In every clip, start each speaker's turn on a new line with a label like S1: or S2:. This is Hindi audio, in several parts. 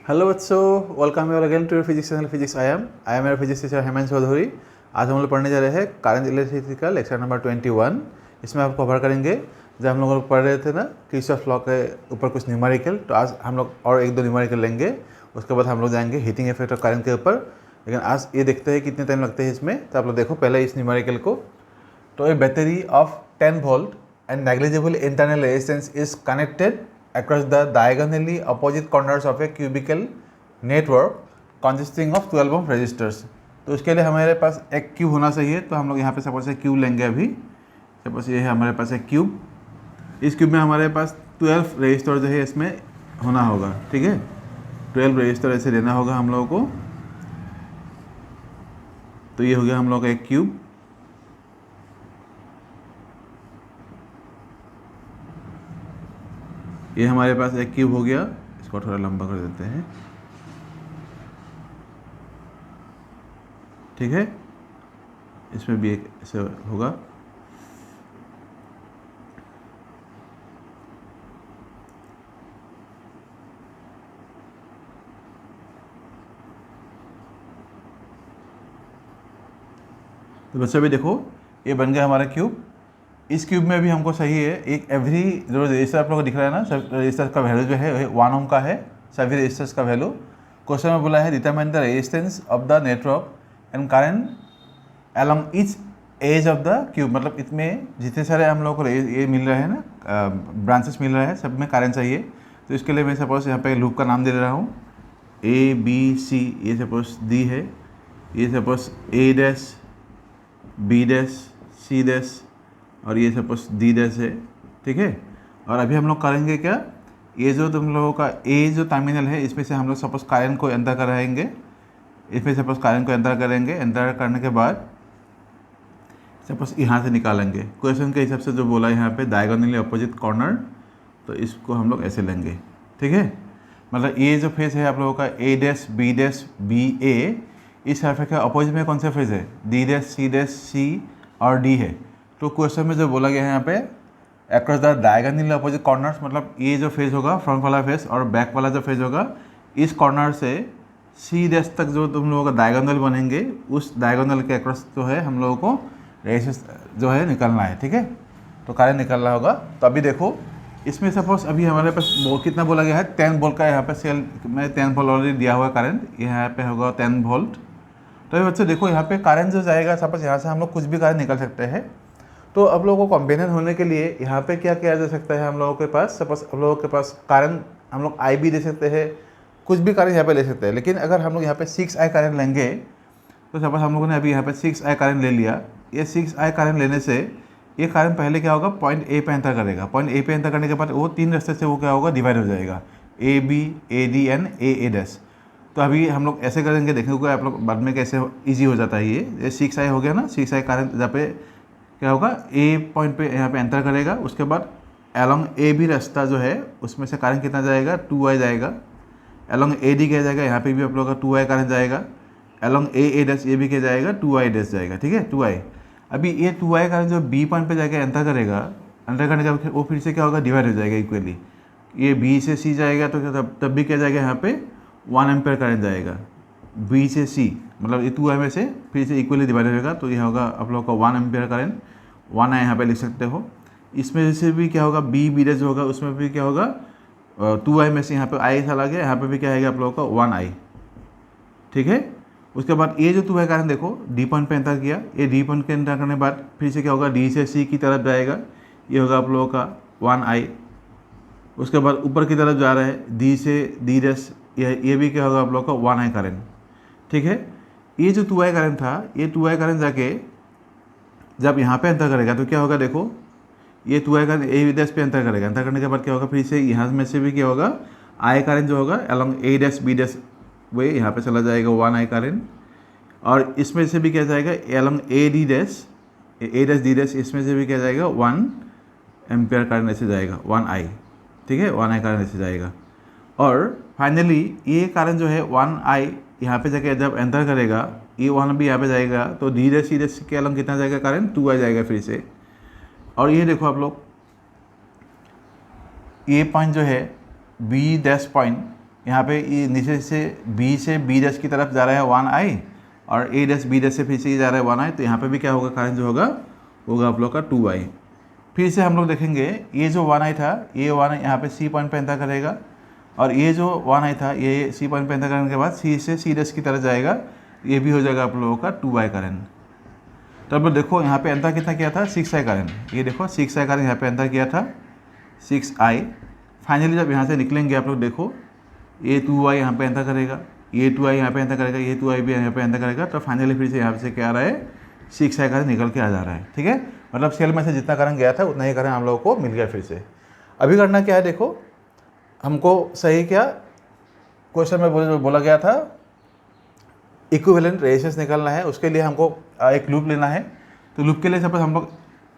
S1: हेलो बच्चों, welcome you again to physics channel physics I am मेरा फिजिक्स टीचर हेमंत चौधरी। आज हम लोग पढ़ने जा रहे हैं करंट इलेक्ट्रिसिटी का लेक्चर नंबर 21। इसमें आप कवर करेंगे जब हम लोग पढ़ रहे थे ना किरचॉफ लॉ के ऊपर कुछ न्यूमेरिकल। तो आज हम लोग और एक दो न्यूमेरिकल लेंगे, उसके बाद हम लोग जाएंगे हीटिंग इफेक्ट और करंट के ऊपर। लेकिन आज ये देखते हैं कितने टाइम लगते हैं इसमें। तो आप लोग देखो पहले इस न्यूमेरिकल को। तो ए battery of 10 volt and negligible internal resistance is connected across the diagonally opposite corners of a cubical network consisting of 12 ohm resistors। तो इसके लिए हमारे पास एक क्यूब होना चाहिए। तो हम लोग यहाँ पे सपोज क्यूब लेंगे। अभी सपोज ये है हमारे पास एक क्यूब। इस क्यूब में हमारे पास 12 रेजिस्टर जो है इसमें होना होगा। ठीक है, 12 रेजिस्टर ऐसे लेना होगा हम लोगों को। तो ये हो गया हम लोग का एक क्यूब। ये हमारे पास एक क्यूब हो गया। इसको थोड़ा लंबा कर देते हैं। ठीक है, इसमें भी एक ऐसे होगा। तो बच्चों भी देखो ये बन गया हमारा क्यूब। इस क्यूब में भी हमको सही है एक एवरी जो रजिस्टर आप लोगों को दिख रहा है ना, सब रजिस्टर का वैल्यू जो है 1 ओम का है। सभी रजिस्टर्स का वैल्यू क्वेश्चन में बोला है determine the resistance of the network and current along each edge of the cube. मतलब इसमें जितने सारे हम लोग को ये मिल रहे हैं ना, ब्रांचेस मिल रहा है, सब में करंट चाहिए। तो इसके लिए मैं सपोज यहाँ पे लूप का नाम दे रहा हूँ ए बी सी। ये सपोज डी है, ये suppose A dash B dash C dash और ये सपोज डी डैश है। ठीक है, और अभी हम लोग करेंगे क्या, ये जो तुम लोगों का ए जो टर्मिनल है इसमें से हम लोग सपोज करंट को एंटर कराएंगे। इसमें सपोज करंट को एंटर करेंगे। एंटर करने के बाद सपोज यहाँ से निकालेंगे। क्वेश्चन के हिसाब से जो बोला यहाँ पे डायगोनली अपोजिट कॉर्नर, तो इसको हम लोग ऐसे लेंगे। ठीक है, मतलब ये जो फेज है आप लोगों का ए डैश बी ए, इस सरफेस के अपोजिट में कौन सा फेज है, डी डैश सी और डी है। तो क्वेश्चन में जो बोला गया है यहाँ पे across the diagonally opposite corners, मतलब ये जो फेज होगा फ्रंट वाला फेज और बैक वाला जो फेज होगा, इस कॉर्नर से सी डैश तक जो तुम लोगों का डायगोनल बनेंगे, उस डायगोनल के अक्रॉस जो है हम लोगों को रेजिस्टेंस जो है निकलना है। ठीक है, तो करंट निकलना होगा। तो अभी देखो इसमें सपोज अभी हमारे पास कितना बोला गया है, 10 वोल्ट का यहाँ पे सेल में 10 वोल्ट ऑलरेडी दिया हुआ करंट, यहाँ पे होगा 10 वोल्ट। तो ये बच्चे देखो यहाँ पे करंट जो जाएगा, सपोज यहाँ से हम लोग कुछ भी करंट निकल सकते हैं। तो अब लोगों को कॉम्बिनेशन होने के लिए यहाँ पे क्या किया जा सकता है हम लोगों के पास, सपोज हम लोगों के पास करंट हम लोग आई भी दे सकते हैं, कुछ भी करंट यहाँ पे ले सकते हैं। लेकिन अगर हम लोग यहाँ पे 6I करंट लेंगे, तो सपोज हम लोगों ने अभी यहाँ पे 6I करंट ले लिया। ये 6I करंट लेने से ये करंट पहले क्या होगा, पॉइंट ए पे एंटर करेगा। पॉइंट ए पे एंटर करने के बाद वो 3 रास्ते से वो क्या होगा, डिवाइड हो जाएगा, A B A D and A dash. तो अभी हम लोग ऐसे करेंगे, देखेंगे आप लोग बाद में कैसे ईजी हो जाता है। ये 6I हो गया ना, 6I करंट जहाँ पे क्या होगा, ए पॉइंट पे यहाँ पे एंटर करेगा। उसके बाद अलोंग ए बी रास्ता जो है उसमें से करंट कितना जाएगा, 2I जाएगा। अलोंग ए डी क्या जाएगा, यहाँ पे भी आप लोगों का 2I करंट जाएगा। अलोंग ए डैश ये भी क्या जाएगा, 2I डैश जाएगा। ठीक है, 2I। अभी ये 2I करंट जो बी पॉइंट पे जाकर एंटर करेगा, एंटर करने के बाद वो फिर से क्या होगा, डिवाइड हो जाएगा इक्वली। ये बी से सी जाएगा तो तब भी क्या जाएगा, यहाँ पे 1 एम्पेयर करंट जाएगा बी से सी, मतलब ये 2I में से फिर से इक्वली डिवाइड होगा। तो यह होगा आप लोगों का 1 एम्पेयर करंट, 1I यहाँ पे लिख सकते हो। इसमें से भी क्या होगा, बी डैश होगा, उसमें भी क्या होगा, 2I में से यहाँ पे I चला गया, यहाँ पे भी क्या आएगा आप लोगों का 1I। ठीक है, उसके बाद ये जो 2I करंट देखो डी पॉइंट पे एंटर किया। ये डी पॉइंट पे एंटर करने के बाद फिर से क्या होगा, डी से सी की तरफ जाएगा, ये होगा आप लोगों का 1I। उसके बाद ऊपर की तरफ जा रहा है डी से डी डैश, ये भी क्या होगा आप लोगों का 1I करंट। ठीक है, ये जो 2I करंट था, ये 2I करंट जाके जब यहाँ पे एंटर करेगा तो क्या होगा, देखो ये 2I करंट ए डैश पे एंटर करेगा। एंटर करने के बाद क्या होगा, फिर से यहाँ में से भी क्या होगा, I करंट जो होगा अलोंग ए डैश बी डैश वे यहाँ पे चला जाएगा 1I करंट। और इसमें से भी क्या जाएगा, along A D dash D dash, इसमें से भी क्या जाएगा 1 एम्पेयर करंट ऐसे जाएगा 1I। ठीक है, 1I करंट ऐसे जाएगा। और फाइनली ये करंट जो है 1I यहाँ पे जाके जब एंटर करेगा, ये 1 भी यहाँ पे जाएगा, तो डी डैश सी डैश के अलोंग कितना जाएगा करंट, 2I जाएगा फिर से। और ये देखो आप लोग ये पॉइंट जो है बी डैश पॉइंट, यहाँ पे ये नीचे से बी डैश की तरफ जा रहा है 1i और ए डैश बी डैश से फिर से ये जा रहा है 1i, तो यहाँ पे भी क्या होगा, करंट जो होगा आप लोग का 2i। फिर से हम लोग देखेंगे ये जो 1i था, ये 1i यहाँ पे सी पॉइंट पे एंटर करेगा और ये जो 1i था ये सी पॉइंट पे एंटर करने के बाद सी से सी डैश की तरफ जाएगा, ये भी हो जाएगा आप लोगों का 2i करंट। तो अब लोग देखो यहाँ पे एंटर कितना किया था, 6i करंट, ये देखो 6i करंट यहाँ पे एंटर किया था 6i। फाइनली जब यहाँ से निकलेंगे आप लोग देखो ये 2i यहाँ पे एंटर करेगा, ये 2i यहाँ पे एंटर करेगा, ये 2i भी यहाँ पे एंटर करेगा, तो फाइनली फिर से यहाँ से क्या आ रहा है, 6i करंट निकल के आ जा रहा है। ठीक है, मतलब सेल में से जितना करंट गया था उतना ही करंट हम लोगों को मिल गया फिर से। अभी करना क्या है, देखो हमको सही क्या क्वेश्चन में बोला गया था इक्विवेलेंट रेजिस्टेंस निकालना है, उसके लिए हमको एक लूप लेना है। तो लूप के लिए सपोज हम लोग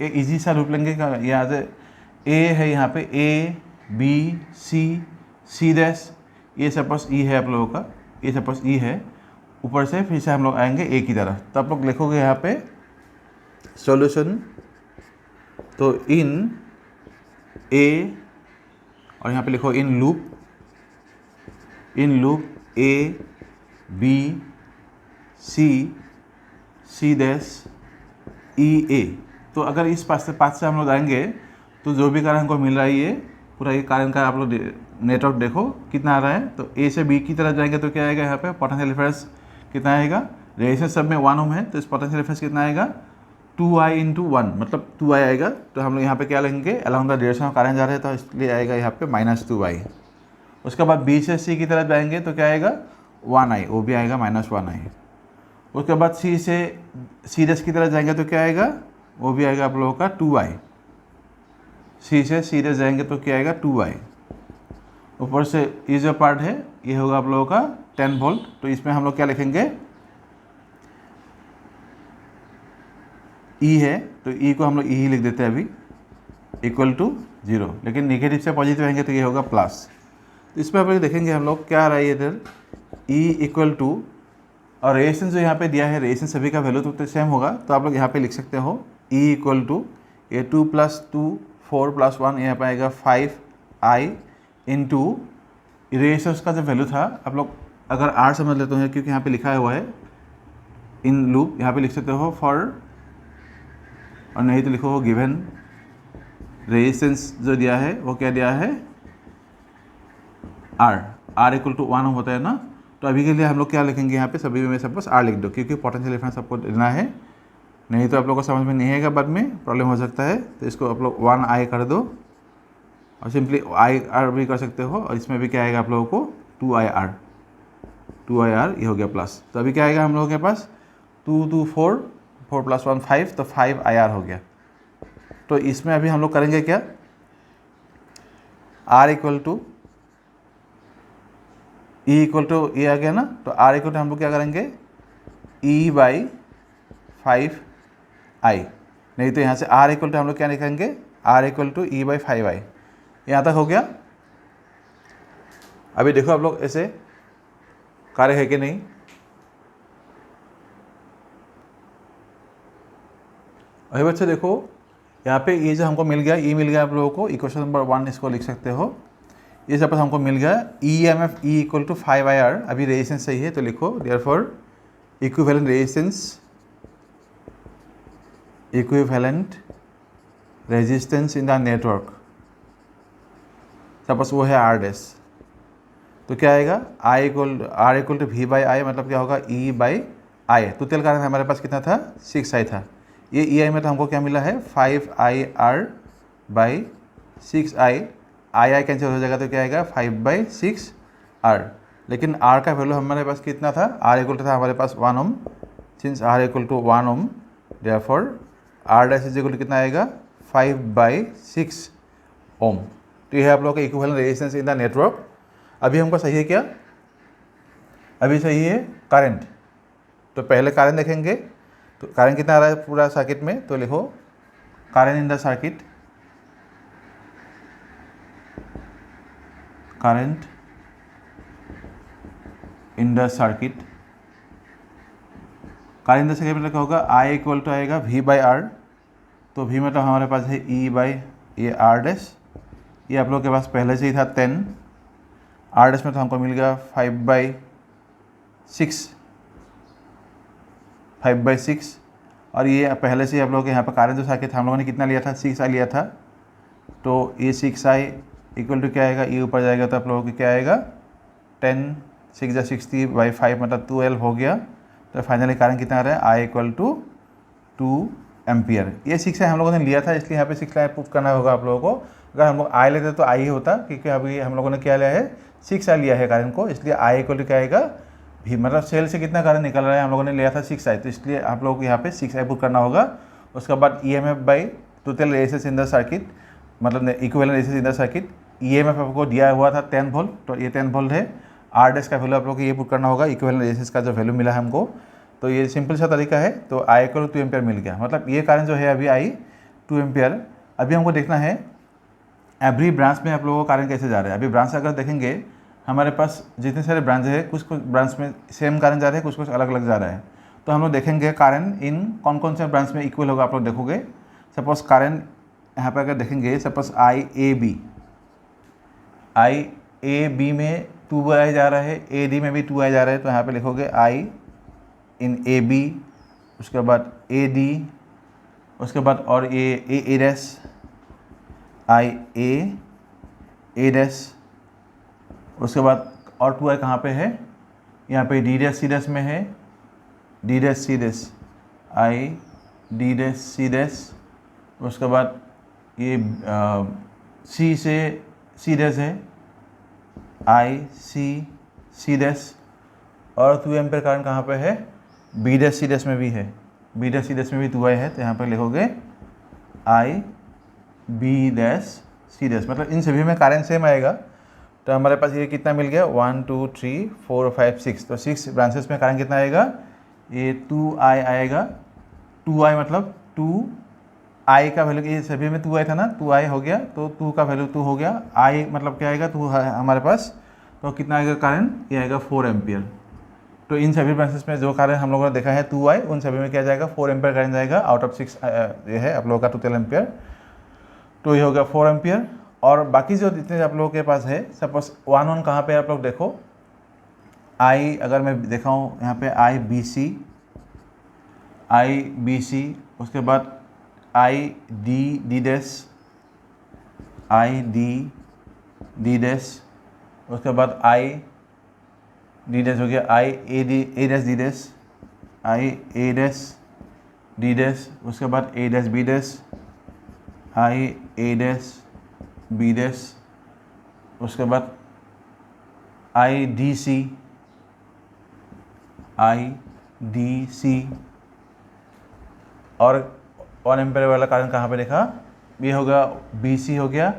S1: एक इजी सा लूप लेंगे, यहाँ से ए है, यहाँ पे ए बी सी डैश, ये सपोज ई है आप लोगों का, ये सपोज ई है, ऊपर से फिर से हम लोग आएंगे ए की तरफ। तो आप लोग लिखोगे यहाँ पे सॉल्यूशन, तो इन ए और यहाँ पे लिखो in loop A B C dash E A. तो अगर इस पाथ से हम लोग आएंगे तो जो भी करंट हमको मिल रहा है ये पूरा ये करंट का आप लोग नेटवर्क देखो कितना आ रहा है। तो ए से बी की तरफ जाएंगे तो क्या आएगा, यहाँ पे पोटेंशियल डिफरेंस कितना आएगा, रेजिस्टेंस सब में 1 ओम है, तो इस पोटेंशियल डिफरेंस कितना आएगा 2i × 1, मतलब 2i आएगा। तो हम लोग यहाँ पे क्या लेंगे, along the direction of current जा रहे हैं तो इसलिए आएगा यहाँ पे -2i। उसके बाद बी से सी की तरफ जाएंगे तो क्या आएगा 1i, वो भी आएगा -1i। उसके बाद सी से सी डैश की तरफ जाएंगे तो क्या आएगा, वो भी आएगा आप लोगों का 2i। सी से सी डैश जाएंगे तो क्या आएगा 2i। ऊपर से ये जो पार्ट है ये होगा आप लोगों का 10 वोल्ट। तो इसमें हम लोग क्या लिखेंगे, ई है तो ई को हम लोग ई ही लिख देते हैं अभी, इक्वल टू 0, लेकिन नेगेटिव से पॉजिटिव आएंगे तो ये होगा प्लस। तो इसमें आप लोग देखेंगे हम लोग क्या आ रहा है इधर, ई इक्वल टू, और रेजिस्टेंस जो यहाँ पे दिया है रेजिस्टेंस सभी का वैल्यू तो सेम होगा, तो आप लोग यहाँ पे लिख सकते हो ई इक्वल टू ये 2 + 2 4 + 1 यहाँ पे आएगा 5i इंटू रेजिस्टेंस का जो वैल्यू था, आप लोग अगर आर समझ लेते हो क्योंकि यहाँ पे लिखा हुआ है इन लूप, यहाँ पे लिख सकते हो फॉर, और नहीं तो लिखो गिवन रेजिस्टेंस जो दिया है वो क्या दिया है R इक्वल टू 1 होता है ना। तो अभी के लिए हम लोग क्या लिखेंगे यहाँ पे, सभी में सपोज R लिख दो क्योंकि पोटेंशियल डिफरेंस आपको लेना है, नहीं तो आप लोग को समझ में नहीं आएगा, बाद में प्रॉब्लम हो सकता है। तो इसको आप लोग 1i कर दो और सिंपली IR भी कर सकते हो, और इसमें भी क्या आएगा आप लोगों को 2IR ये हो गया प्लस। तो अभी क्या आएगा हम लोगों के पास 2 2 4 4 + 1 5, तो 5IR हो गया। तो इसमें अभी हम लोग करेंगे क्या, R equal to E equal to ये आ गया ना, तो R इक्वल टू हम लोग क्या करेंगे E/5i, नहीं तो यहाँ से R इक्वल टू हम लोग क्या लिखेंगे R इक्वल टू E/5i। यहाँ तक हो गया। अभी देखो आप लोग ऐसे कार्य है कि नहीं, अभी बच्चे देखो यहाँ पे ये जो हमको मिल गया, ये मिल गया आप लोगों को, इक्वेशन नंबर 1 इसको लिख सकते हो। ये सपोज हमको मिल गया EMF E equal to 5IR, अभी रेजिस्टेंस सही है तो लिखो therefore equivalent resistance in the network, suppose वो है R डैश, तो क्या आएगा R इक्वल टू V/I, मतलब क्या होगा E/I। तो तेल कारण हमारे पास कितना था 6i था, ये EI में तो हमको क्या मिला है 5IR/6i, I कैंसिल हो जाएगा तो क्या आएगा 5/6R। लेकिन R का वैल्यू हमारे पास कितना था, R इक्वल टू था हमारे पास 1 ohm, since R equal to 1 ohm therefore R dash is equal to कितना आएगा 5/6 ओम। तो ये है आप लोगों का equivalent resistance in the network. अभी हमको सही है क्या, अभी सही है करंट। तो पहले करंट देखेंगे, तो करंट कितना आ रहा है पूरा सर्किट में, तो लिखो current in the circuit, current in the circuit, current in the circuit मतलब क्या होगा I इक्वल टू आएगा V/R, तो V मतलब हमारे पास है E/R डैश, ये आप लोग के पास पहले से ही था 10, आर डैश में तो हमको मिल गया 5/6 और ये पहले से ही आप लोगों के यहाँ पर कारण जो साकेत हम लोगों ने कितना लिया था 6i लिया था, तो ये 6i इक्वल टू क्या आएगा, ये ऊपर जाएगा तो आप लोगों को क्या आएगा 10 6 या 60/5 मतलब 12 हो गया। तो फाइनली कारण कितना आ रहा है आई इक्वल टू 2 एम्पियर। ये 6i हम लोगों ने लिया था इसलिए यहाँ पे 6i प्रूफ करना होगा आप लोगों को। अगर हम लोग आई लेते तो आई ही होता, क्योंकि अभी हम लोगों ने क्या लिया है 6i लिया है कारण को, इसलिए आई इक्वल टू क्या आएगा भी, मतलब सेल से कितना करंट निकल रहा है हम लोगों ने लिया था 6i, तो इसलिए आप लोगों को यहाँ पे 6i पुट करना होगा। उसके बाद EMF by total resistance in the circuit, मतलब equivalent resistance in the circuit. EMF आपको दिया हुआ था 10 वोल्ट, तो ये 10 वोल्ट है। आर डैश का वैल्यू आप लोग को ये पुट करना होगा, इक्विवेलेंट रेजिस्टेंस का जो वैल्यू मिला है हमको। तो ये सिंपल सा तरीका है। तो आई इक्वल 2 एम्पियर मिल गया, मतलब ये कारण जो है अभी आई 2 एम्पियर। अभी हमको देखना है एवरी ब्रांच में आप लोगों को कारण कैसे जा रहा है। अभी ब्रांच अगर देखेंगे हमारे पास जितने सारे ब्रांच है, कुछ कुछ ब्रांच में सेम कारण जा रहे हैं, कुछ कुछ अलग अलग जा रहा है। तो हम लोग देखेंगे कारण इन कौन कौन से ब्रांच में इक्वल होगा आप लोग देखोगे। सपोज कारण यहाँ पर अगर देखेंगे, सपोज आई ए बी में 2i जा रहा है, ए डी में भी 2i जा रहा है, तो यहाँ पे लिखोगे आई इन ए बी, उसके बाद ए डी, उसके बाद और ए डैश, आई ए डैश, उसके बाद और 2i कहाँ पे है, यहाँ पे डी डैश सी डैश में है, D dash C dash, I D dash C dash, उसके बाद ये सी से सी डैश है, आई सी डैश, और 2 एम्पियर करंट कहाँ पे है, बी डैश सी डैश में भी है, बी डैश सी डैश में भी 2i है, तो यहाँ पर लिखोगे आई बी डैश सी डैश, मतलब इन सभी में करंट सेम आएगा। तो हमारे पास ये कितना मिल गया 1 2 3 4 5 6, तो 6 ब्रांचेस में करंट कितना आएगा, ये 2i आएगा। 2i मतलब 2i का वैल्यू, ये सभी में 2i था ना, 2i हो गया, तो 2 का वैल्यू 2 हो गया, i मतलब क्या आएगा 2 हमारे पास, तो कितना आएगा करंट, ये आएगा 4 एम्पियर। तो इन सभी ब्रांचेस में जो करंट हम लोगों ने देखा है 2i, उन सभी में क्या जाएगा 4 एम्पियर करंट जाएगा आउट ऑफ 6 ये है आप लोगों का टोटल एम्पियर, तो ये होगा 4 एम्पियर। और बाकी जो जितने आप लोगों के पास है, सपोज 1 कहाँ पे आप लोग देखो, आई अगर मैं दिखाऊँ यहाँ पे आई बी सी, उसके बाद आई D dash, I D dash, उसके बाद आई डी डैश हो गया, आई ए डैश डी डैश, आई ए डैश डी डैश, उसके बाद ए डैश बी डैश, आई ए डैश बी डैश, उसके बाद आई डी सी, और 1 एम्पियर वाला कारण कहाँ पे देखा, ये होगा बी सी हो गया,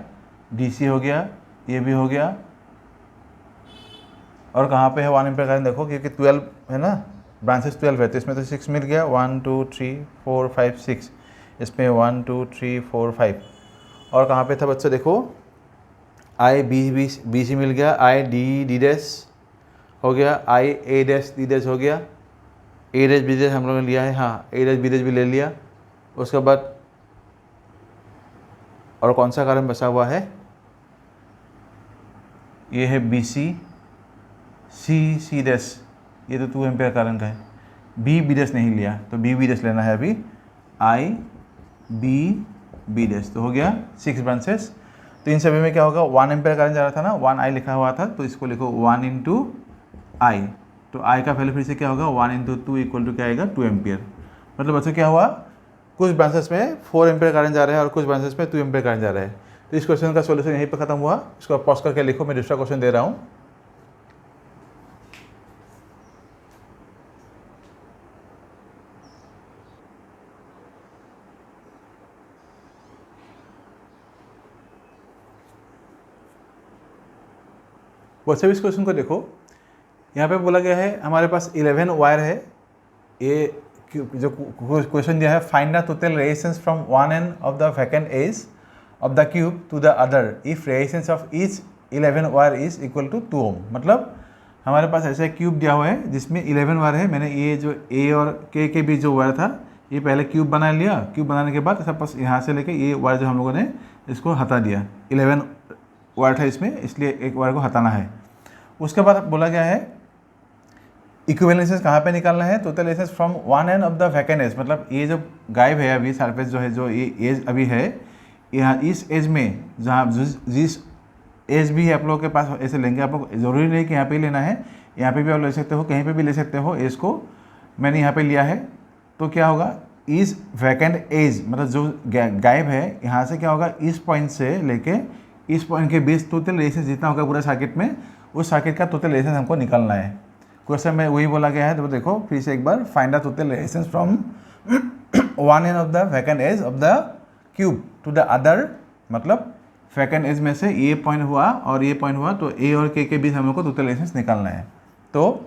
S1: डी सी हो गया, ये भी हो गया, और कहाँ पे है 1 एम्पियर करंट देखो, क्योंकि 12 है ना, ब्रांचेस 12 है, तो इसमें तो 6 मिल गया, 1 2 3 4 5 6, इसमें 1 2 3 4 5, और कहाँ पे था बच्चों देखो, आई बी सी मिल गया, आई डी डैश हो गया, आई ए डैश डी डैश हो गया, ए डैश बी डैश हम लोगों ने लिया है, हाँ ए डैश बी डैश भी ले लिया। उसके बाद और कौन सा कारण बचा हुआ है, ये है बी सी डैश, ये तो 2 एम्पियर करंट है। बी डैश नहीं लिया, तो बी डैश लेना है अभी, आई बी डैश, तो हो गया 6 ब्रांचेस। तो इन सभी में क्या होगा 1 एम्पियर करंट जा रहा था ना, 1i लिखा हुआ था, तो इसको लिखो 1 इंटू आई, तो i का वैल्यू फिर से क्या होगा 1 इंटू 2 इक्वल टू क्या आएगा 2 एम्पियर। मतलब बच्चों क्या हुआ, कुछ ब्रांचेस में 4 एम्पियर करंट जा रहा है और कुछ ब्रांचेस में 2 एम्पियर करंट जा रहा है। तो इस क्वेश्चन का सोल्यूशन यहीं पर खत्म हुआ। इसको पॉज करके लिखो, मैं दूसरा क्वेश्चन दे रहा हूँ। वैसे भी इस क्वेश्चन को देखो, यहाँ पे बोला गया है हमारे पास 11 वायर है। ये जो क्वेश्चन दिया है, find the total resistance from one end of the vacant edge of the cube to the other if resistance of each 11 wire is equal to 2 ohm. मतलब हमारे पास ऐसा क्यूब दिया हुआ है जिसमें 11 वायर है। मैंने ये जो ए और के बीच जो वायर था, ये पहले क्यूब बना लिया। क्यूब बनाने के बाद सब यहाँ से लेके ये वायर जो हम लोगों ने इसको हटा दिया। 11 वायर था इसमें, इसलिए एक वायर को हटाना है। उसके बाद बोला गया है इक्विवेलेंट रेजिस्टेंस कहाँ पे निकालना है, total resistance from one end of the vacant edge, मतलब ये जो गायब है अभी सरफेस जो है, जो ये एज अभी है, यहाँ इस एज में जहाँ जिस एज भी है आप लोगों के पास ऐसे लेंगे आप लोग, ज़रूरी नहीं कि यहाँ पे ही लेना है, यहाँ पे भी आप ले सकते हो, कहीं पे भी ले सकते हो एज को, मैंने यहाँ पे लिया है। तो क्या होगा, इस वैकेंट एज मतलब जो गायब है यहाँ से क्या होगा, इस पॉइंट से लेके इस पॉइंट के बीच टोटल रेजिस्टेंस जितना होगा पूरा सर्किट में, उस सर्किट का टोटल रेजिस्टेंस हमको निकालना है। क्वेश्चन में वही बोला गया है, तो देखो फिर से एक बार, find the total resistance from one end of the vacant edge of the cube to the other, मतलब वैकेंट एज में से ये पॉइंट हुआ और ये पॉइंट हुआ, तो ए और के बीच हम लोग को टोटल रेजिस्टेंस निकालना है। तो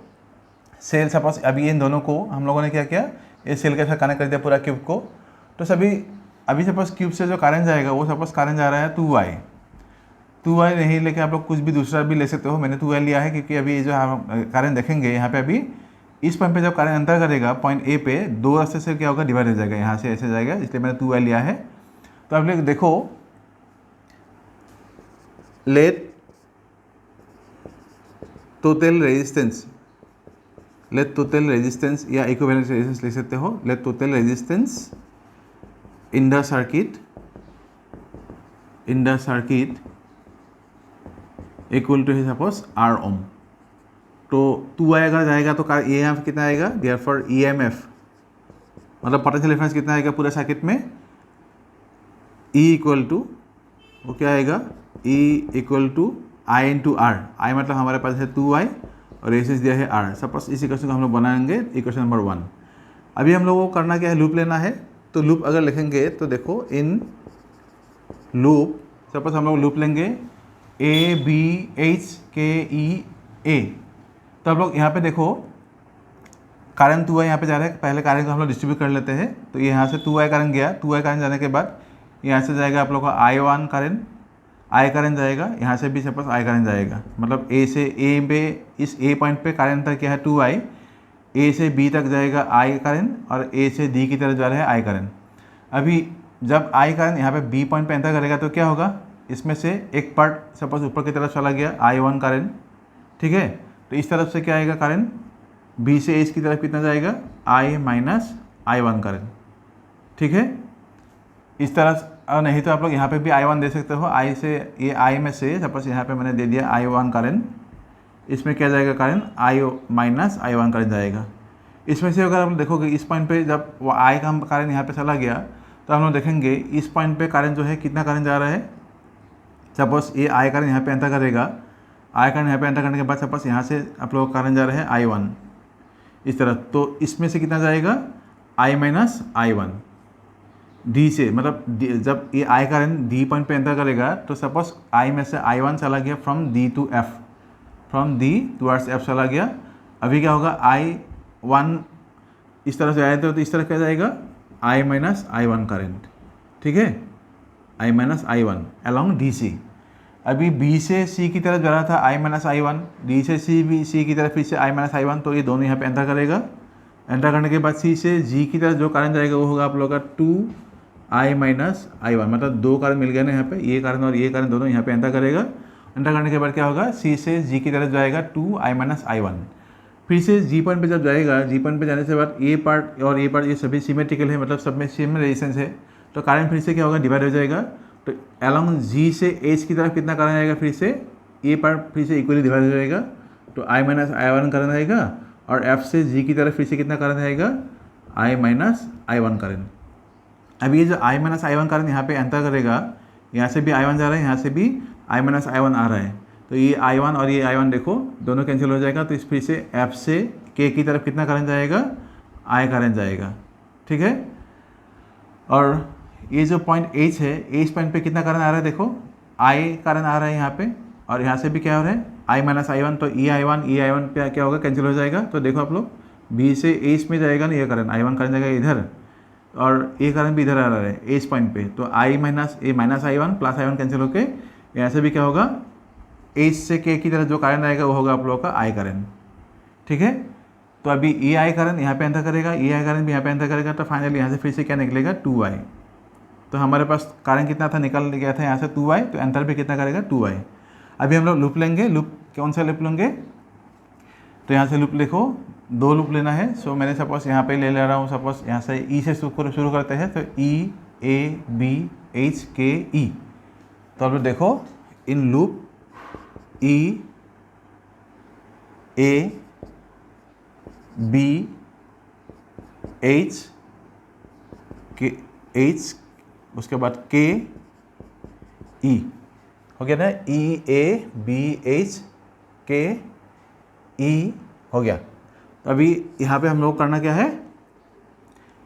S1: सेल सपोज अभी इन दोनों को हम लोगों ने क्या किया, ये सेल के साथ कनेक्ट कर दिया पूरा क्यूब को। तो सभी अभी सपोज क्यूब से जो करंट जाएगा वो सपोज करंट जा रहा है 2i नहीं लेके आप लोग कुछ भी दूसरा भी ले सकते हो, मैंने 2i लिया है क्योंकि अभी जो हम करंट देखेंगे यहाँ पे, अभी इस पॉइंट पे जब करंट एंटर करेगा पॉइंट ए पे, दो रास्ते से क्या होगा, डिवाइड हो जाएगा, यहाँ से ऐसे जाएगा, इसलिए मैंने 2i लिया है। तो आप लोग देखो, लेट टोटल रेजिस्टेंस या इक्विवेलेंट रेजिस्टेंस लिख सकते हो, let total resistance in the circuit equal to है सपोज R ओम। तो 2i अगर जाएगा तो कार EMF कितना आएगा, देयरफॉर EMF मतलब पोटेंशियल डिफरेंस कितना आएगा पूरे सर्किट में, E इक्वल टू वो क्या आएगा, E equal to I into R, I मतलब हमारे पास है 2i और रेजिस्टेंस दिया है R। सपोज इस इक्वेशन को हम लोग बनाएंगे इक्वेशन नंबर 1। अभी हम लोगों को करना क्या है, लूप लेना है। तो लूप अगर लिखेंगे तो देखो, इन लूप सपोज हम लोग लूप लेंगे ABHKEA, तो आप लोग यहाँ पे देखो करंट 2i यहाँ पे जा रहा है, पहले करंट को हम लोग डिस्ट्रीब्यूट कर लेते हैं। तो यहाँ से 2i करंट गया, 2i करंट जाने के बाद यहाँ से जाएगा आप लोग का I1 करंट जाएगा, यहाँ से भी सपोज I करंट जाएगा, मतलब A से A पे, इस A पॉइंट पे करंट तक क्या है 2i, A से B तक जाएगा I करंट और A से D की तरफ जा रहा है I करंट। अभी जब I करंट यहाँ पे B पॉइंट पे एंटर करेगा तो क्या होगा, इसमें से एक पार्ट सपोज ऊपर की तरफ चला गया I1 करंट, ठीक है। तो इस तरफ से क्या आएगा करंट, B से H की तरफ कितना जाएगा, I माइनस I1 करंट, ठीक है। इस तरह, और नहीं तो आप लोग यहाँ पे भी I1 दे सकते हो, I से ये I में से सपोज यहाँ पे मैंने दे दिया I1 करंट, इसमें क्या जाएगा current, I minus I1 current जाएगा। इसमें से अगर आप देखोगे इस पॉइंट पे जब I का करंट यहाँ पे चला गया तो हम लोग देखेंगे इस पॉइंट पे करंट जो है कितना करंट जा रहा है, सपोज ये I करंट यहाँ पे एंटर करेगा, I करंट यहाँ पे एंटर करने के बाद सपोज यहाँ से आप लोग करंट जा रहे हैं I1 इस तरह, तो इसमें से कितना जाएगा I माइनस I1 D से, मतलब जब ये I करंट D पॉइंट पे एंटर करेगा तो सपोज I में से I1 चला गया from D to F, from D towards F चला गया। अभी क्या होगा, I1 इस तरह से आए थे तो इस तरह क्या जाएगा I माइनस I1 करंट, ठीक है, I minus I1 along DC। अभी B से C की तरफ जा रहा था I माइनस I1, D से C की तरफ फिर से I माइनस I1, तो ये दोनों यहाँ पे एंटर करेगा। एंटर करने के बाद C से G की तरफ जो करंट जाएगा वो होगा आप लोगों का 2I माइनस I1, मतलब दो करंट मिल गए ना यहाँ पे, ये करंट और ये करंट दोनों यहाँ पे एंटर करेगा। एंटर करने के बाद क्या होगा, C से G की तरफ जाएगा 2I माइनस I1, फिर से G पॉइंट पे जब जाएगा, G पॉइंट पे जाने से बाद ये पार्ट और ये पार्ट ये सभी सिमेट्रिकल है, मतलब सब में सेम रेजिस्टेंस है, तो करंट फिर से क्या होगा, डिवाइड हो जाएगा। तो अलॉन्ग G से H की तरफ कितना करंट आएगा, फिर से ये पार्ट फिर से इक्वली डिवाइड हो जाएगा, तो I माइनस I1 करंट आएगा, और F से G की तरफ फिर से कितना करंट आएगा, I माइनस I1 करंट। अब ये जो I माइनस I1 करंट यहाँ पे एंटर करेगा, यहाँ से भी I1 जा रहा है, यहाँ से भी I माइनस I1 आ रहा है, तो ये I1 और ये I1 देखो दोनों कैंसिल हो जाएगा। तो इस फिर से F से K की तरफ कितना करंट जाएगा, I करंट जाएगा, ठीक है। और ये जो पॉइंट H है, H पॉइंट पे कितना करंट आ रहा है, देखो I करंट आ रहा है यहाँ पे, और यहाँ से भी क्या हो रहा है I माइनस I1, तो E I1 पे क्या होगा, कैंसिल हो जाएगा। तो देखो आप लोग B से H में जाएगा ना, ये करंट I1 करंट जाएगा इधर, और ये करंट भी इधर आ रहा है H पॉइंट पे, तो I minus I1 plus I1 cancel होके यहाँ से भी क्या होगा, H से K की तरफ जो करंट आएगा वो होगा आप लोगों का I करंट, ठीक है। तो अभी EI करंट यहाँ पे एंटर करेगा, EI करंट भी यहाँ पे एंटर करेगा, तो फाइनली यहाँ से फिर से क्या निकलेगा, 2I। तो हमारे पास करंट कितना था, निकल गया था यहाँ से 2I, तो एंटर भी कितना करेगा, 2I। अभी हम लोग लूप लेंगे, लूप कौन सा लूप लेंगे, तो यहाँ से लूप लिखो, 2 लूप लेना है। सो मैंने सपोज यहाँ पे ले रहा हूँ, सपोज यहाँ से ई से शुरू करते हैं, तो ई ए बी एच के ई। तो अब देखो in loop E A B H K H, उसके बाद के ई, हो गया ना, ई ए बी एच के ई हो गया। तो अभी यहाँ पे हम लोग करना क्या है,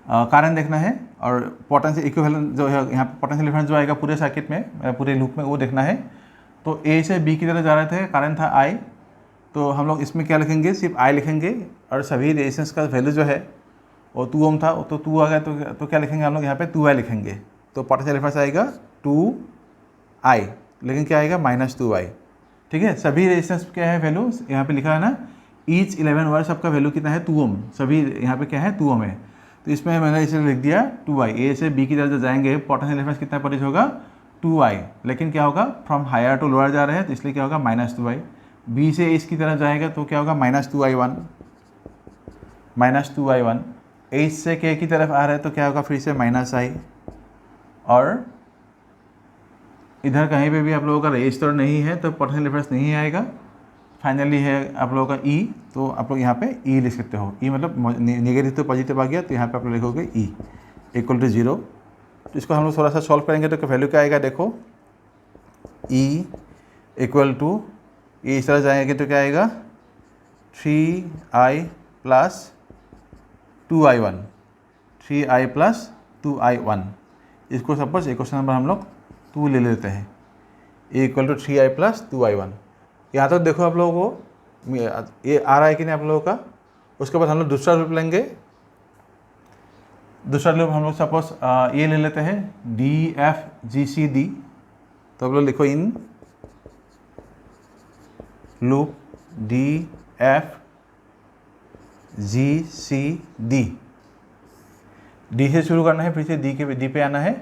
S1: कारण देखना है और पोटेंशियल इक्विवेलेंट जो है, यहाँ पे पोटेंशियल डिफरेंस जो आएगा पूरे सर्किट में, पूरे लूप में, वो देखना है। तो ए से बी की तरफ जा रहे थे, कारण था आई, तो हम लोग इसमें क्या लिखेंगे, सिर्फ आई लिखेंगे, और सभी रेजिस्टेंस का वैल्यू जो है वो 2 ओम था, तो 2 आ गया, तो क्या लिखेंगे हम लोग यहाँ पे 2i लिखेंगे। तो पोटेंशियल डिफरेंस आएगा 2i, लेकिन क्या आएगा -2i। ठीक है, सभी रेजिस्टेंस क्या है वैल्यू यहाँ पे लिखा है ना, ईच 11 वायर सबका वैल्यू कितना है 2 ओम, सभी यहाँ पे क्या है 2 ओम है। तो इसमें मैंने इसे लिख दिया 2i। ए से बी की तरफ जो जाएंगे पोटेंशियल डिफरेंस कितना प्रोड्यूस होगा 2i, लेकिन क्या होगा फ्रॉम हायर टू लोअर जा रहे हैं, तो इसलिए क्या होगा -2i। बी से एच की तरफ जाएगा तो क्या होगा -2i1, -2i1। एच से के की तरफ आ रहे हैं तो क्या होगा फिर से -i, और इधर कहीं पे भी आप लोगों का रजिस्टर नहीं है तो पोटेंशियल डिफरेंस नहीं आएगा। फाइनली है आप लोगों का ई, तो आप लोग यहाँ पे ई लिख सकते हो। ई मतलब नेगेटिव तो पॉजिटिव आ गया, तो यहाँ पे आप लोग लिखोगे ई इक्वल टू 0। तो इसको हम लोग थोड़ा सा सॉल्व करेंगे तो वैल्यू क्या आएगा, देखो ई इक्वल टू, ये इस तरह जाएंगे तो क्या आएगा 3i plus 2i1, 3i plus 2i1। इसको सपोज इक्वेशन नंबर हम लोग 2 ले लेते हैं, ए equal to 3i plus 2i1। यहाँ तो देखो आप लोगों को ये आ रहा है कि नहीं आप लोगों का। उसके बाद हम लोग दूसरा लूप लेंगे। दूसरा लूप हम लोग सपोज ये ले लेते हैं DFGCD। तो आप लोग लिखो इन लूप DFGCD, डी से शुरू करना है, फिर से डी पे आना है,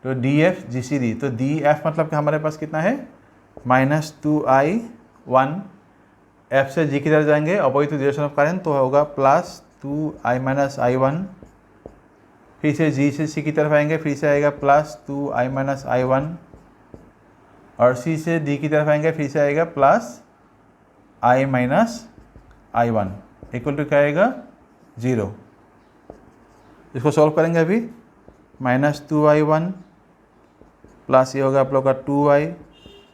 S1: तो DFGCD। तो DF मतलब कि हमारे पास कितना है -2i1, F से G की तरफ जाएंगे opposite to direction of current, तो होगा +2i-i1। फिर से G से C की तरफ आएंगे, फिर से आएगा +2i-i1, और C से D की तरफ आएंगे, फिर से आएगा +i-i1 इक्वल टू क्या आएगा 0। इसको सॉल्व करेंगे अभी, -2i1 प्लस ये होगा आप लोग का 2i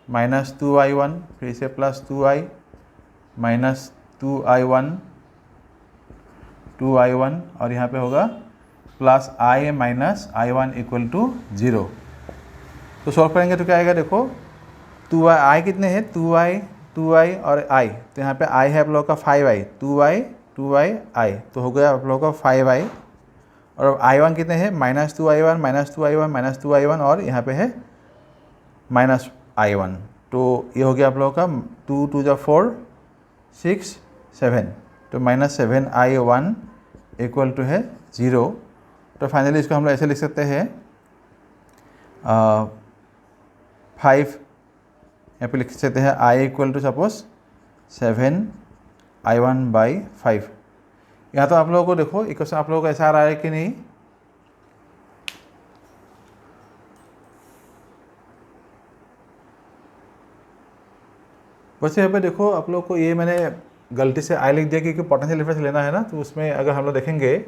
S1: -2i1, फिर से +2i -2i1 2i1, और यहाँ पे होगा +i-i1 इक्वल टू 0। तो सॉल्व करेंगे तो क्या आएगा, देखो 2i कितने हैं 2i और i, तो यहाँ पे i है आप लोगों का 5i, 2i i, तो हो गया आप लोगों का 5i। और i1 कितने हैं -2i1 -2i1 और यहाँ पे है -i1, तो ये हो गया आप लोगों का 2 2 4 6 7, तो -7i1 इक्वल टू है 0। तो फाइनली इसको हम लोग ऐसे लिख सकते हैं 5, यहाँ पे लिख सकते हैं i equal to suppose 7i1/5। यहाँ तो आप लोगों को देखो इक्वेशन आप लोगों को ऐसा आ रहा है कि नहीं, वैसे यहाँ पे देखो आप लोग को, ये मैंने गलती से आई लिख दिया क्योंकि पोटेंशियल डिफरेंस लेना है ना, तो उसमें अगर हम लोग देखेंगे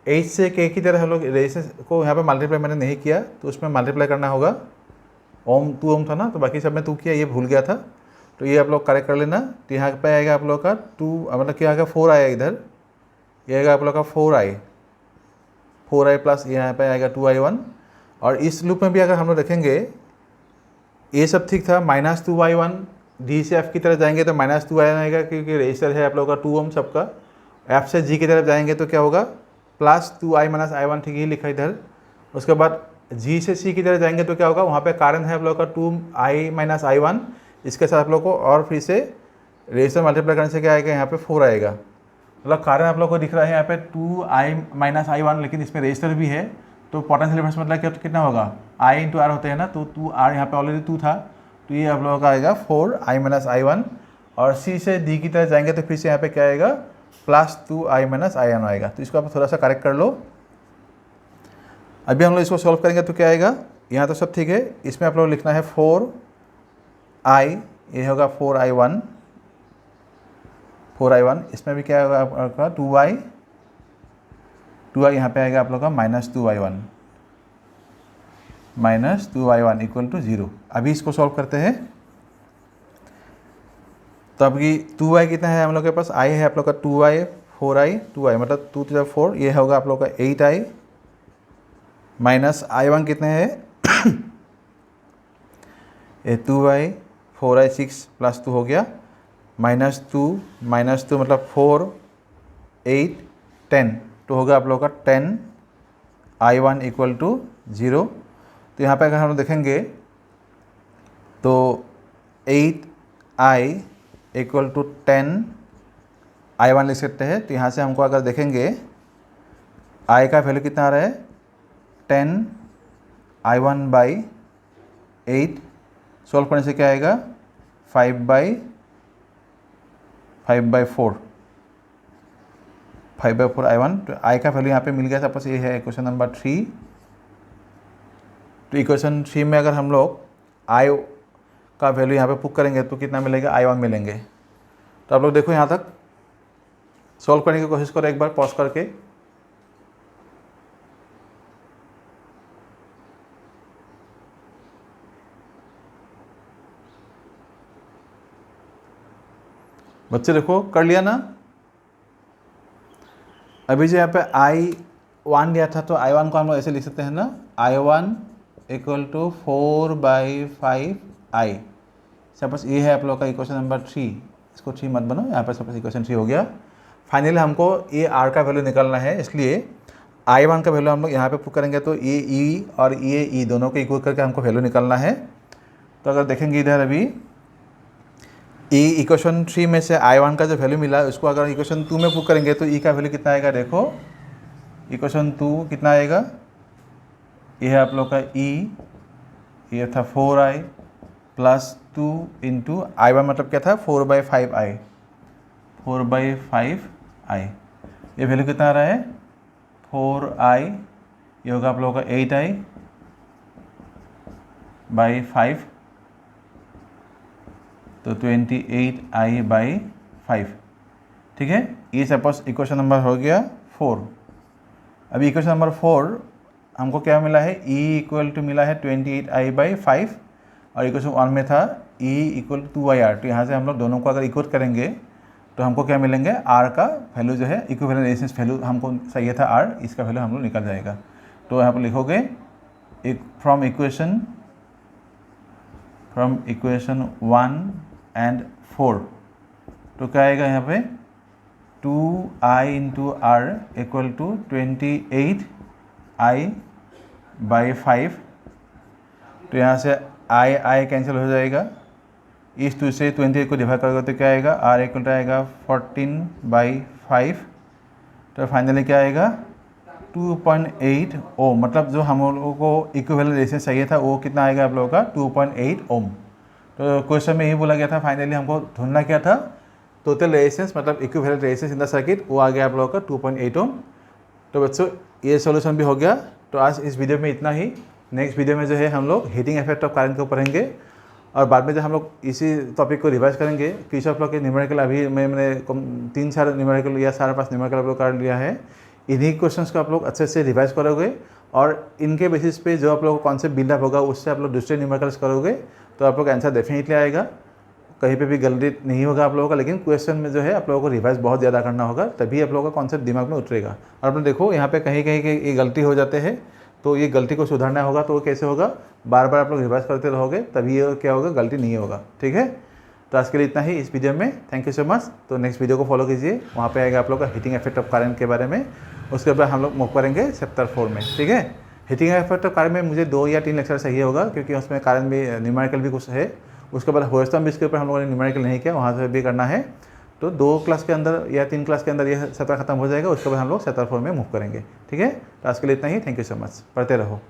S1: एच से के की तरह हम लोग रेजिस्टेंस को यहाँ पे मल्टीप्लाई मैंने नहीं किया, तो उसमें मल्टीप्लाई करना होगा। ओम 2 ओम था ना, तो बाकी सब में 2 किया, ये भूल गया था, तो ये आप लोग करेक्ट कर लेना। तो यहाँ पे आएगा आप लोग का 2, मतलब क्या आएगा 4 आएगा इधर, ये आएगा आप लोग का 4i प्लस यहाँ पे आएगा 2i1। और इस लूप में भी अगर हम लोग देखेंगे ये सब ठीक था, -2i1 डी से एफ की तरफ जाएंगे तो -2i1 आएगा क्योंकि रजिस्टर है आप लोगों का 2 ओम सबका। एफ से जी की तरफ जाएंगे तो क्या होगा +2i-i1, ठीक ही लिखा इधर। उसके बाद जी से सी की तरफ जाएंगे तो क्या होगा, वहाँ पे कारण है आप लोगों का 2i-i1, इसके साथ आप लोग को और फिर से रजिस्टर मल्टीप्लाई करने से क्या आएगा यहाँ पे 4 आएगा। मतलब कारण आप लोग को दिख रहा है यहाँ पे 2i-i1, लेकिन इसमें रजिस्टर भी है, तो पोटेंशियल डिफरेंस मतलब कितना होगा i × r होते हैं ना, तो 2r यहाँ पे ऑलरेडी 2 था, तो ये आप लोगों का आएगा 4i माइनस i1, और c से d की तरफ जाएंगे तो फिर से यहाँ पे क्या आएगा प्लस 2i माइनस i1 आएगा। तो इसको आप थोड़ा सा करेक्ट कर लो। अभी हम लोग इसको सॉल्व करेंगे तो क्या आएगा, यहाँ तो सब ठीक है, इसमें आप लोग लिखना है 4i, ये होगा 4i1, इसमें भी क्या होगा आपका 2i यहाँ पे आएगा आप लोग का माइनस 2i1 इक्वल टू 0। अभी इसको सॉल्व करते हैं। तो अभी 2i कितना है हम लोग के पास, i है आप लोग का 2i, 4i, 2i मतलब 2 to 4, ये होगा आप लोग का 8i माइनस i1 कितने है ये 2i, 4i 6 प्लस 2 हो गया, माइनस 2 मतलब 4, 8, 10, तो होगा आप लोग का 10i1 इक्वल टू 0। तो यहाँ पे अगर हम लोग देखेंगे तो 8i इक्वल टू 10i1 लिख सकते हैं। तो यहाँ से हमको अगर देखेंगे i का वैल्यू कितना आ रहा है 10i1 बाई 8, सॉल्व करने से क्या आएगा 5/4 i1। तो i का वैल्यू यहाँ पे मिल गया सपोज, ये है क्वेश्चन नंबर 3। तो इक्वेशन 3 में अगर हम लोग i का वैल्यू यहाँ पे पुट करेंगे तो कितना मिलेगा i1 मिलेंगे। तो आप लोग देखो यहाँ तक सॉल्व करने की कोशिश करो एक बार पॉज करके। बच्चे देखो कर लिया ना। अभी जो यहाँ पे i1 दिया था तो i1 को हम लोग ऐसे लिख सकते हैं ना, i1 equal to 4/5i। Suppose ये है आप लोग का इक्वेशन नंबर 3, इसको 3 मत बनो, यहाँ पर सपोज इक्वेशन 3 हो गया। फाइनली हमको ये r का वैल्यू निकालना है, इसलिए i1 का वैल्यू हम लोग यहाँ पे पुट करेंगे तो ये e और ये e दोनों को इक्वल करके हमको वैल्यू निकालना है। तो अगर देखेंगे इधर अभी इक्वेशन 3 में से i1 का जो वैल्यू मिला उसको अगर इक्वेशन 2 में पुट करेंगे तो e का वैल्यू कितना आएगा, देखो इक्वेशन 2 कितना आएगा, ये है आप लोग का e, ये था 4i प्लस 2 इंटू i1 मतलब क्या था 4/5i, ये वैल्यू कितना आ रहा है 4i, ये होगा आप लोगों का 8i/5, तो 28i/5, ठीक है। ये सपोज इक्वेशन नंबर हो गया 4। अभी इक्वेशन नंबर 4 हमको क्या मिला है, e इक्वल टू मिला है 28i/5, और इक्वेशन 1 में था e इक्वल टू 2ir। तो यहाँ से हम लोग दोनों को अगर इक्वल करेंगे तो हमको क्या मिलेंगे, r का वैल्यू जो है इक्विवेलेंट रेजिस्टेंस वैल्यू हमको चाहिए था r, इसका वैल्यू हम लोग निकल जाएगा। तो यहाँ पर लिखोगे फ्रॉम इक्वेशन 1 एंड 4, तो क्या आएगा यहाँ पे 2i into r equal to 28i/5। तो यहाँ से i कैंसिल हो जाएगा, इस 2 से 28 को डिवाइड करोगे तो क्या आएगा, r इक्वल टू आएगा 14/5। तो फाइनली क्या आएगा 2.8 ओम, मतलब जो हम लोगों को इक्विवेलेंट रेजिस्टेंस चाहिए था वो कितना आएगा आप लोगों का 2.8 ओम। तो क्वेश्चन में यही बोला गया था, फाइनली हमको ढूंढना क्या था, टोटल रेजिस्टेंस मतलब equivalent resistance in the circuit, वो आ गया आप लोगों का 2.8 ओम। तो बच्चों ये सॉल्यूशन भी हो गया। तो आज इस वीडियो में इतना ही। नेक्स्ट वीडियो में जो है हम लोग हीटिंग इफेक्ट ऑफ करंट को पढ़ेंगे, और बाद में जब हम लोग इसी टॉपिक को रिवाइज करेंगे, किरचॉफ लॉ के न्यूमेरिकल अभी मैंने 3-4 न्यूमेरिकल या 4-5 न्यूमेरिकल आप लोग कर लिया है। इन्हीं क्वेश्चंस को आप लोग अच्छे से रिवाइज करोगे, और इनके बेसिस पे जो आप लोगों को कॉन्सेप्ट बिल्डअप होगा उससे आप लोग दूसरे न्यूमेरिकल्स करोगे तो आप लोग आंसर डेफिनेटली आएगा, कहीं पे भी गलती नहीं होगा आप लोगों का। लेकिन क्वेश्चन में जो है आप लोगों को रिवाइज बहुत ज़्यादा करना होगा, तभी आप लोगों का कॉन्सेप्ट दिमाग में उतरेगा। और आपने देखो यहाँ पे कहीं कहीं ये गलती हो जाते हैं, तो ये गलती को सुधारना होगा, तो कैसे होगा, बार बार आप लोग रिवाइज करते रहोगे तभी ये क्या होगा, गलती नहीं होगा, ठीक है। तो आज के लिए इतना ही इस वीडियो में, थैंक यू सो मच। तो नेक्स्ट वीडियो को फॉलो कीजिए, वहाँ पे आएगा आप लोग का हीटिंग इफेक्ट ऑफ करंट के बारे में, उसके बाद हम लोग मूव करेंगे चैप्टर 4 में, ठीक है। हीटिंग इफेक्ट ऑफ करंट में मुझे 2 या 3 लेक्चर चाहिए होगा, क्योंकि उसमें करंट भी न्यूमेरिकल भी कुछ है। उसके बाद होस्टम भी इसके ऊपर हम लोगों ने न्यूमेरिकल नहीं किया, वहाँ से भी करना है। तो 2 क्लास के अंदर या 3 क्लास के अंदर ये चैप्टर खत्म हो जाएगा, उसके बाद हम लोग चैप्टर 4 में मूव करेंगे, ठीक है। तो आज के लिए इतना ही, थैंक यू सो मच, पढ़ते रहो।